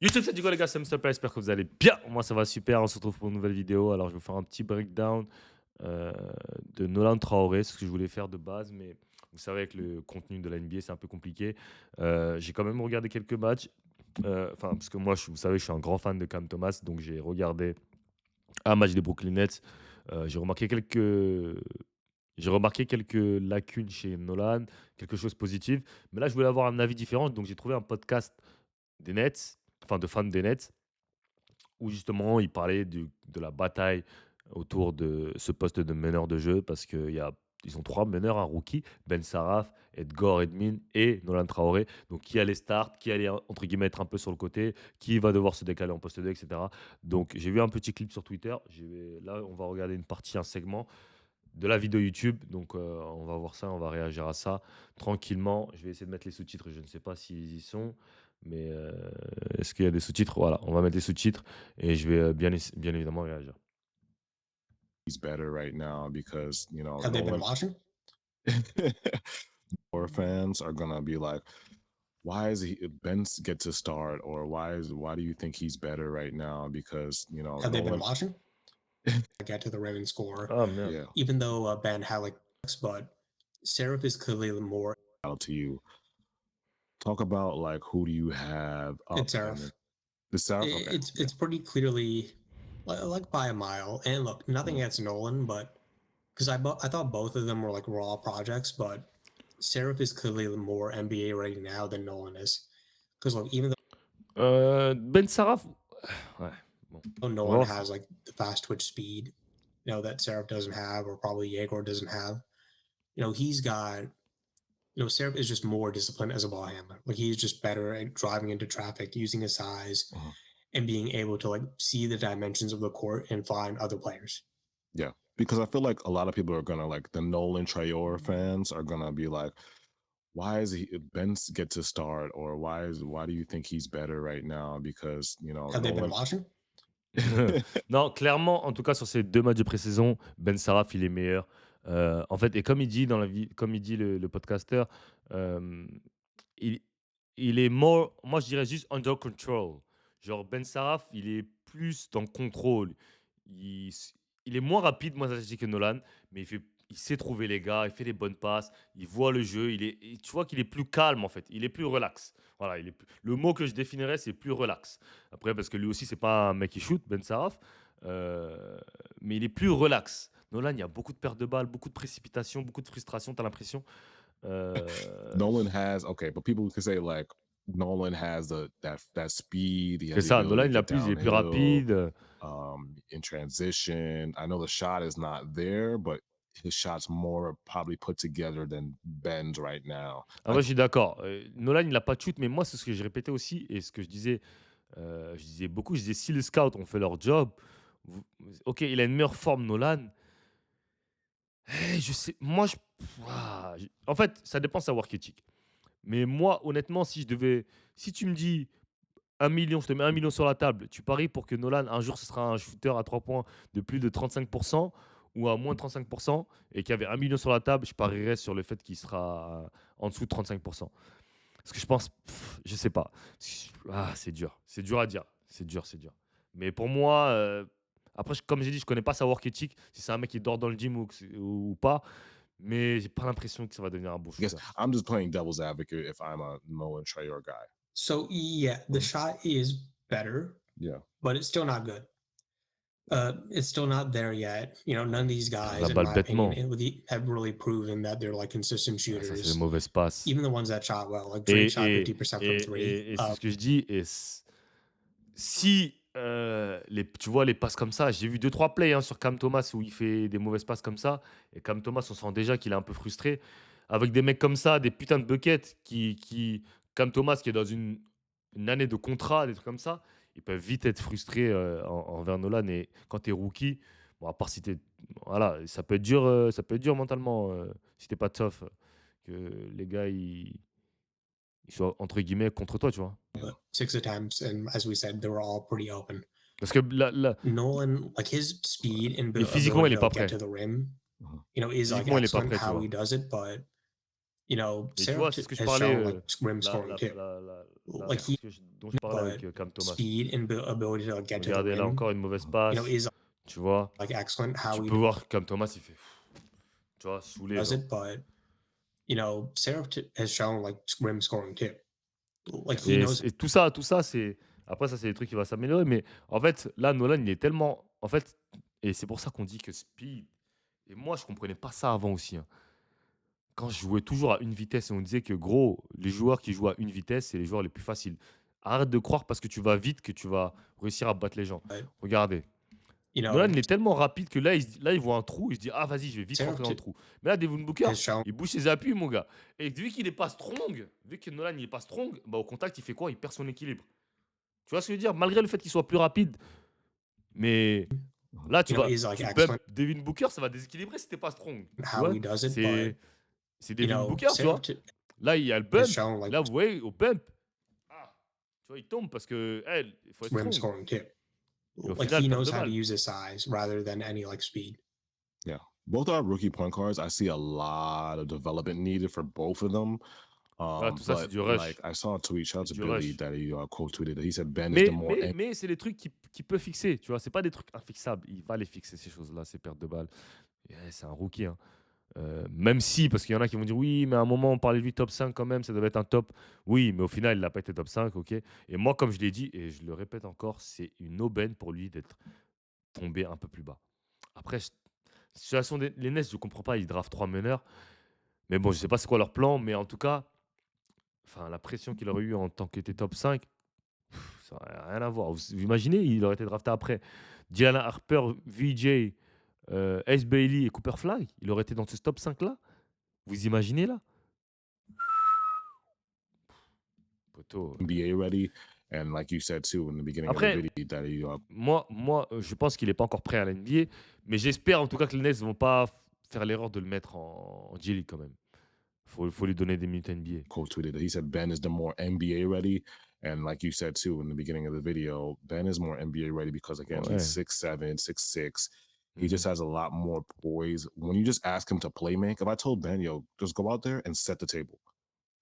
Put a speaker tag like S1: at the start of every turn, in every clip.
S1: YouTube, c'est du coup les gars, c'est Mr. Play, j'espère que vous allez bien. Moi, ça va super. On se retrouve pour une nouvelle vidéo. Alors, je vais vous faire un petit breakdown euh, de Nolan Traoré, ce que je voulais faire de base, mais vous savez, avec le contenu de la NBA, c'est un peu compliqué. J'ai quand même regardé quelques matchs. Enfin, parce que moi, vous savez, je suis un grand fan de Cam Thomas, donc j'ai regardé un match des Brooklyn Nets. J'ai remarqué quelques lacunes chez Nolan, quelque chose de positif. Mais là, je voulais avoir un avis différent, donc j'ai trouvé un podcast des Nets, enfin de fans des Nets, où justement il parlait de la bataille autour de ce poste de meneur de jeu parce ils ont trois meneurs, un rookie, Ben Saraf, Edgar Edmin et Nolan Traoré. Donc qui allait start, qui allait entre guillemets être un peu sur le côté, qui va devoir se décaler en poste 2, etc. Donc j'ai vu un petit clip sur Twitter. Là, on va regarder une partie, un segment de la vidéo YouTube. Donc on va voir ça, on va réagir à ça tranquillement. Je vais essayer de mettre les sous-titres, je ne sais pas s'ils y sont. Mais est-ce qu'il y a des sous-titres? Voilà, on va mettre les sous-titres et je vais bien évidemment réagir.
S2: He's better right now because
S3: Have they been
S2: Nolan
S3: watching?
S2: or fans are gonna be like, why is he Ben get to start, or why do you think he's better right now? Because
S3: Have they been
S2: Nolan,
S3: watching? Get to the rim and score.
S1: Ah merde.
S2: yeah,
S3: Even though Ben had like, but Seraph is clearly the more.
S2: out to you. Talk about like who do you have up
S3: It's
S2: and
S3: Seraph.
S2: the South? Okay,
S3: It's pretty clearly like by a mile. And look, nothing
S2: Mhm.
S3: against Nolan, but because I thought both of them were like raw projects, but Seraph is clearly the more NBA ready now than Nolan is. Because look, even
S1: Ben Saraf, ouais, bon,
S3: though
S1: on va
S3: Nolan
S1: voir si-
S3: has like the fast twitch speed, that Seraph doesn't have, or probably Yegor doesn't have. He's got. Seraph is just more disciplined as a ball handler. Like he's just better at driving into traffic, using his size,
S2: Mhm.
S3: and being able to like see the dimensions of the court and find other players.
S2: Yeah, because I feel like a lot of people are gonna like the Nolan Traore fans are gonna be like, why is he Ben get to start, or why do you think he's better right now? Because
S3: Have they been
S2: Nolan.
S3: watching?
S1: Non, clairement, en tout cas sur ces deux matchs de pré-saison, Ben Saraf il est meilleur. En fait, et comme il dit comme il dit le podcasteur, euh, il, il est moi je dirais juste under control. Genre Ben Saraf, il est plus dans le contrôle. Il, s- il est moins rapide, moins athlétique que Nolan, mais il sait trouver les gars, il fait les bonnes passes, il voit le jeu, tu vois qu'il est plus calme en fait, il est plus relax. Voilà, le mot que je définirais, c'est plus relax. Après, parce que lui aussi, c'est pas un mec qui shoot, Ben Saraf, euh, mais il est plus relax. Nolan, il y a beaucoup de pertes de balles, beaucoup de précipitation, beaucoup de frustration, t'as l'impression. Euh,
S2: Nolan has okay, but people can say like Nolan has that speed. He
S1: c'est
S2: has the
S1: ça, Nolan,
S2: ability to get
S1: il est plus
S2: downhill,
S1: rapide.
S2: in transition. I know the shot is not there, but his shot's more probably put together than Ben's right now.
S1: Ah, moi, je suis d'accord. Nolan, il n'a pas de shoot, mais moi, c'est ce que je répétais aussi et ce que je disais beaucoup. Je disais, si les scouts ont fait leur job, ok, il a une meilleure forme, Nolan. Je sais, moi, en fait, ça dépend de sa work ethic. Mais moi, honnêtement, si tu me dis 1 million, je te mets 1 million sur la table, tu paries pour que Nolan, un jour, ce sera un shooter à 3 points de plus de 35% ou à moins de 35% et qu'il y avait 1 million sur la table, je parierais sur le fait qu'il sera en dessous de 35%. Parce que je pense, je sais pas. C'est dur. C'est dur à dire. C'est dur, c'est dur. Mais pour moi, après, comme j'ai dit, je connais pas sa work ethic, si c'est un mec qui dort dans le gym ou pas. Mais j'ai pas l'impression que ça va devenir un bon
S2: I guess
S1: shooter.
S2: I'm just playing devil's advocate if I'm a Nolan Traore guy.
S3: So yeah, the
S2: Mhm.
S3: shot is better,
S2: Yeah.
S3: but it's still not good. It's still not there yet. None of these guys,
S1: La
S3: in
S1: balle
S3: my opinion,
S1: bêtement.
S3: have really proven that they're like consistent
S1: Ah, ça, c'est les
S3: shooters.
S1: mauvaises passes.
S3: Even the ones that shot well, like
S1: Et,
S3: Drake shot
S1: et,
S3: 50% from three.
S1: et c'est ce que je dis. Si tu vois les passes comme ça, j'ai vu deux trois plays hein, sur Cam Thomas où il fait des mauvaises passes comme ça. Et Cam Thomas, on sent déjà qu'il est un peu frustré. Avec des mecs comme ça, des putains de buckets Cam Thomas qui est dans une année de contrat, des trucs comme ça, ils peuvent vite être frustrés envers Nolan. Et quand tu es rookie, bon, à part si t'es. Voilà, ça peut être dur mentalement si t'es pas tough, que les gars ils soient entre guillemets contre toi, tu vois.
S2: Yeah.
S3: 6 attempts, and as we said, they were all pretty open.
S1: Parce que
S3: Nolan, like his speed and
S1: physiquement, il
S3: ability
S1: est
S3: to
S1: pas
S3: like, get
S1: prêt.
S3: to the rim,
S2: Mhm.
S3: is like
S1: Physiquement, il est pas
S3: excellent
S1: prêt, tu
S3: how
S1: vois.
S3: he does it. But
S1: Et tu
S3: Seraph
S1: vois, c'est ce que je
S3: has
S1: parlais,
S3: shown like rim
S1: la
S3: scoring
S1: la
S3: too.
S1: la
S3: Like he,
S1: dont je parlais avec,
S3: but
S1: Cam Thomas.
S3: speed and ability to like, get to the
S1: Regardez, là
S3: rim,
S1: encore une mauvaise passe,
S3: is
S1: tu vois?
S3: like excellent. How
S1: Tu
S3: he
S1: peux voir Cam Thomas, il fait tu vois, saoulé,
S3: does
S1: genre.
S3: it, but Seraph has shown like rim scoring too. Like he knows
S1: Et tout ça, c'est après ça, c'est des trucs qui vont s'améliorer, mais en fait, là, Nolan, il est tellement en fait et c'est pour ça qu'on dit que speed et moi, je comprenais pas ça avant aussi, hein. Quand je jouais toujours à une vitesse et on disait que gros, les joueurs qui jouent à une vitesse, c'est les joueurs les plus faciles. Arrête de croire parce que tu vas vite que tu vas réussir à battre les gens.
S3: but
S1: Regardez, Nolan, il est tellement rapide que là, il voit un trou, il se dit: «Ah vas-y, je vais vite
S3: Seraph
S1: rentrer dans le trou». Mais là, Devin Booker,
S3: has shown
S1: il bouge ses appuis, mon gars. Et vu qu'il est pas strong, vu que Nolan, il est pas strong, bah, au contact, il fait quoi? Il perd son équilibre. Tu vois ce que je veux dire? Malgré le fait qu'il soit plus rapide, mais là,
S3: is like
S1: tu bump
S3: excellent
S1: Devin Booker, ça va déséquilibrer si tu pas strong.
S3: in
S1: Tu
S3: how
S1: vois?
S3: he does it, but
S1: C'est Devin Booker, tu vois? Là, il y a le
S3: has
S1: bump.
S3: shown
S1: Et
S3: like
S1: là, vous voyez, au bump, ah, tu vois, il tombe parce que, il faut être
S3: rim
S1: strong.
S3: scoring too.
S1: Et au
S3: Like
S1: final,
S3: he
S1: perte
S3: knows
S1: de
S3: how to
S1: balle.
S3: use his size rather than any like speed.
S2: Yeah. Both our rookie point guards, I see a lot of development needed for both of them.
S1: Tout ça, c'est
S2: But
S1: du
S2: like
S1: rush.
S2: I saw a tweet, shout out
S1: C'est
S2: to
S1: du
S2: Billy,
S1: rush.
S2: that he quote tweeted that he said Ben is the more
S1: Mais c'est des trucs qui peut fixer, tu vois? C'est pas des trucs infixables. Il va les fixer, ces choses-là, ces pertes de balles. Et c'est un rookie, hein. Même si, parce qu'il y en a qui vont dire: «Oui, mais à un moment, on parlait de lui top 5 quand même, ça devait être un top». Oui, mais au final, il n'a pas été top 5, OK. Et moi, comme je l'ai dit et je le répète encore, c'est une aubaine pour lui d'être tombé un peu plus bas. Après, situation des les Nets, je comprends pas, ils draftent 3 meneurs. Mais bon, je sais pas c'est quoi leur plan, mais en tout cas, enfin, la pression qu'il aurait eu en tant qu'il était top 5, ça aurait rien à voir. Vous imaginez, il aurait été drafté après Dylan Harper, VJ, Ace Bailey et Cooper Flag, il aurait été dans ce top 5 là? Vous imaginez là? Poto,
S2: NBA ready. And like you said too in the beginning of the
S1: après,
S2: video, that he
S1: moi, je pense qu'il est pas encore prêt à la NBA, mais j'espère en tout cas que les Nets vont pas faire l'erreur de le mettre en G-League quand même. Faut lui donner des minutes NBA.
S2: quote tweeted that he said Ben is the more NBA ready. And like you said too in the beginning of the video, Ben is more NBA ready because again,
S1: Ouais.
S2: he's 6'7, 6'6. He
S1: Mmh
S2: just has a lot more poise. When you just ask him to play make, if I told Ben, yo, just go out there and set the table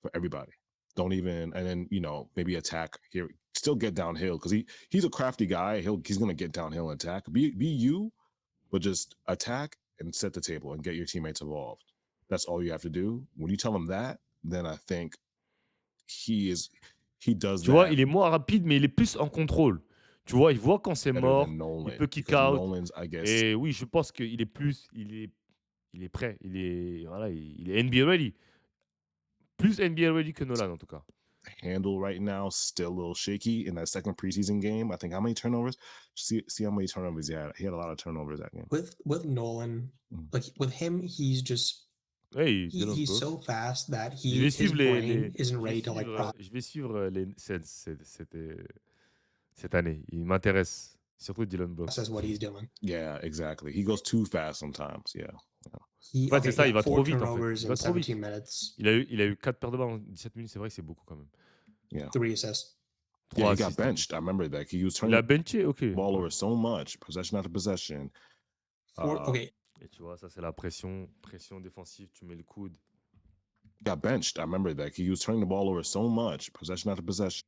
S2: for everybody. Don't even, and then maybe attack here, still get downhill because he's a crafty guy. He's gonna get downhill and attack. Be you, but just attack and set the table and get your teammates involved. That's all you have to do. When you tell him that, then I think he does
S1: Tu vois,
S2: that
S1: il est moins rapide, mais il est plus en contrôle. Tu vois, il voit quand c'est
S2: better
S1: mort,
S2: than
S1: il
S2: Nolan
S1: peut kick
S2: because
S1: out.
S2: Nolan's, I guess,
S1: Et oui, je pense qu'il est plus, il est prêt, voilà, il est NBA ready. Plus NBA ready que Nolan en tout cas.
S2: handle right now still a little shaky in that second preseason game. I think how many turnovers? See how many turnovers he had. He had a lot of turnovers that game.
S3: With Nolan,
S2: Mhm.
S3: like with him, he's just
S1: Hey, Dylan
S3: he's
S1: Brooks.
S3: so fast that
S1: Je vais
S3: his
S1: suivre
S3: brain isn't ready to like
S1: je vais suivre cette année. Il m'intéresse, surtout Dylan Brooks.
S3: process what he's doing.
S2: Yeah, exactly. He goes too fast sometimes. Yeah.
S3: He,
S1: En fait, c'est ça, il va trop
S3: 4
S1: vite en fait.
S3: turnovers
S1: Il
S3: in
S1: va trop vite.
S3: 17 minutes,
S1: Il a eu 4 paires de balles en 17 minutes, c'est vrai que c'est beaucoup quand même.
S2: Yeah.
S3: 3 assists.
S2: Yeah,
S1: 3
S2: he got
S1: assists.
S2: benched. I remember that. He was
S1: Il
S2: turning
S1: a
S2: the
S1: benché, OK.
S2: ball over so much, possession after possession.
S3: Okay,
S1: Et tu vois, ça c'est la pression défensive, tu mets le coude.
S2: Got benched. I remember that. He was turning the ball over so much, possession after possession.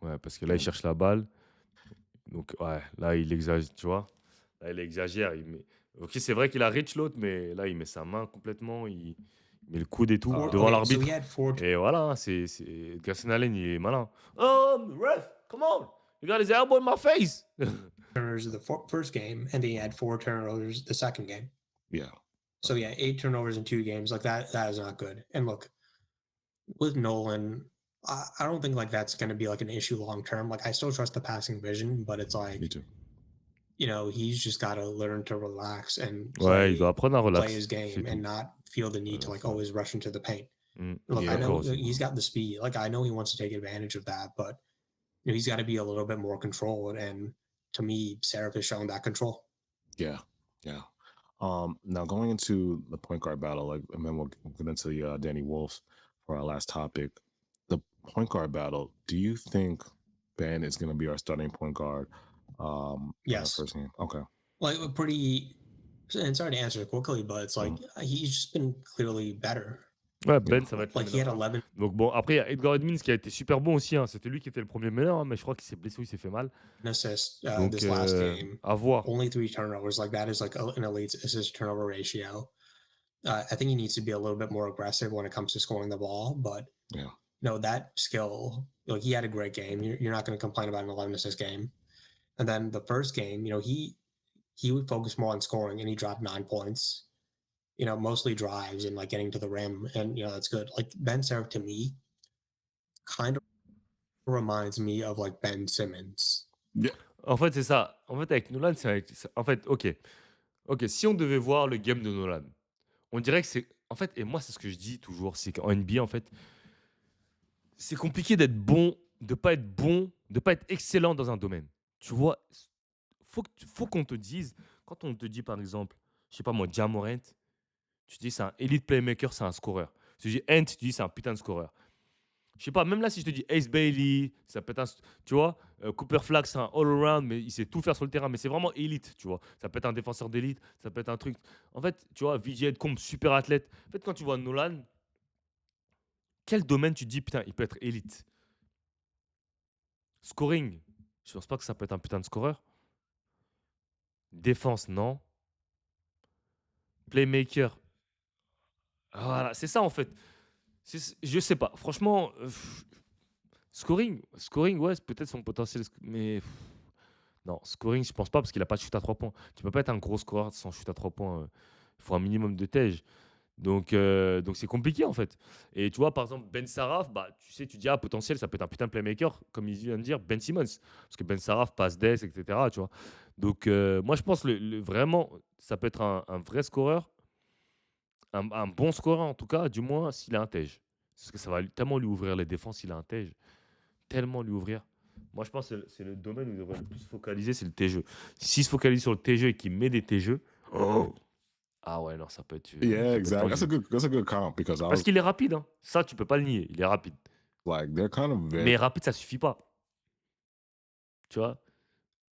S1: Ouais, parce que là, il cherche la balle. Donc, ouais, là, il exagère, tu vois. Là, il exagère. Ok, c'est vrai qu'il a reach l'autre, mais là, il met sa main complètement. Il met le coude et tout devant
S3: okay, so
S1: l'arbitre.
S3: he had 4
S1: Et voilà, Grayson Allen, il est malin. Ref, come on. You got his elbow in my face.
S3: turnovers the first game, and then he had 4 turnovers the second game.
S2: Yeah.
S3: So yeah, 8 turnovers in 2 games. Like that is not good. And look, with Nolan, I don't think like that's going to be like an issue long term. Like I still trust the passing vision, but it's like
S2: Me too.
S3: he's just got to learn to relax and
S1: Ouais, il doit apprendre à
S3: play
S1: relaxer.
S3: his game and not feel the need to like always rush into the paint. Look,
S2: Yeah,
S3: I
S2: of
S3: know
S2: course.
S3: he's got the speed. Like I know he wants to take advantage of that, but he's got to be a little bit more controlled. And to me, Seraph has shown that control.
S2: Yeah. Yeah. Now going into the point guard battle, like, and then we'll get into Danny Wolf for our last topic. The point guard battle. Do you think Ben is going to be our starting point guard? In our
S3: Yes.
S2: first game. Okay.
S3: Like a pretty. And sorry to answer it quickly, but it's like he's just been clearly better.
S1: Ouais,
S2: Yeah.
S1: Ben, ça va être le
S3: Like he
S1: meneur.
S3: had 11
S1: Donc bon, après, il y a Edgar Edmonds qui a été super bon aussi, hein. C'était lui qui était le premier meneur, hein, mais je crois qu'il s'est blessé ou il s'est fait mal.
S3: assists
S1: Donc,
S3: this last game,
S1: à voir.
S3: only 3 turnovers. Like that is like an elite assist turnover ratio. I think he needs to be a little bit more aggressive when it comes to scoring the ball, but
S2: Yeah.
S3: that skill, like he had a great game. You're not going to complain about an 11 assist game. And then the first game, he would focus more on scoring, and he dropped 9 points. Mostly drives and like getting to the rim, and that's good. Like Ben Serif to me kind of reminds me of like Ben Simmons.
S2: Yeah.
S1: En fait, c'est ça. En fait, avec Nolan, en fait, OK. OK, si on devait voir le game de Nolan, on dirait que c'est en fait et moi, c'est ce que je dis toujours, c'est qu'en NBA, en fait, c'est compliqué d'être bon, de pas être bon, de pas être excellent dans un domaine. Tu vois? Faut qu'on te dise quand on te dit, par exemple, je sais pas moi, Ja Morant, tu dis: «C'est un elite playmaker, c'est un scoreur». Si je dis: «Ant», tu dis: «C'est un putain de scoreur». Je sais pas, même là, si je te dis Ace Bailey, ça peut être un, tu vois, Cooper Flag, c'est un all-around, mais il sait tout faire sur le terrain, mais c'est vraiment élite, tu vois. Ça peut être un défenseur d'élite, ça peut être un truc. En fait, tu vois, VJ Edcombe, super athlète. En fait, quand tu vois Nolan, quel domaine tu te dis, putain, il peut être élite? Scoring, je pense pas que ça peut être un putain de scoreur. Défense, non. Playmaker, voilà, c'est ça en fait. Je sais pas, franchement, scoring, ouais, c'est peut-être son potentiel, mais non, scoring, je pense pas parce qu'il a pas de shoot à 3 points. Tu peux pas être un gros scoreur sans shoot à 3 points, il faut un minimum de tège. Donc c'est compliqué en fait. Et tu vois, par exemple, Ben Saraf, bah, tu sais, tu dis: «Ah, potentiel, ça peut être un putain de playmaker», comme il vient de dire Ben Simmons. Parce que Ben Saraf passe des et cetera, tu vois? Donc moi, je pense le vraiment, ça peut être un vrai scoreur, un bon scoreur en tout cas, du moins s'il a un tège. Parce que ça va tellement lui ouvrir les défenses s'il a un tège. Tellement lui ouvrir. Moi, je pense que c'est le domaine où il devrait le plus se focaliser, c'est le T-jeu. S'il se focalise sur le T-jeu et qu'il met des T-jeux, oh! Ah ouais, non,
S2: Yeah,
S1: ça peut être
S2: exactly.
S1: tendu.
S2: That's a good comp because I
S1: Parce
S2: was
S1: qu'il est rapide, hein. Ça, tu peux pas le nier, il est rapide.
S2: like they're kind of very
S1: Mais rapide, ça suffit pas, tu vois?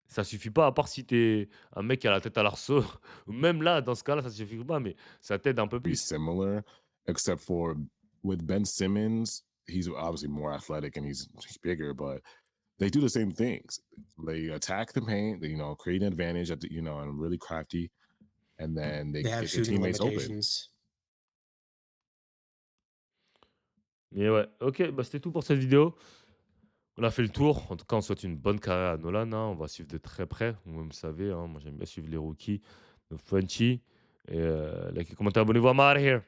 S1: Ça suffit pas, à part si tu es un mec qui a la tête à l'arceau. Même là, dans ce cas-là, ça suffit pas, mais ça t'aide un peu plus.
S2: similar, except for with Ben Simmons, he's obviously more athletic and he's bigger, but they do the same things. They attack the paint, they, create an advantage at the, and really crafty, and then they
S3: They have
S2: get their
S3: shooting
S2: teammates open.
S3: limitations.
S1: Mais ouais, OK, bah, c'était tout pour cette vidéo. On a fait le tour. En tout cas, on souhaite une bonne carrière à Nolan, hein. On va suivre de très près. Vous me savez, hein, moi j'aime bien suivre les rookies, le Frenchie. Et likez, commentez, abonnez-vous. I'm out of here.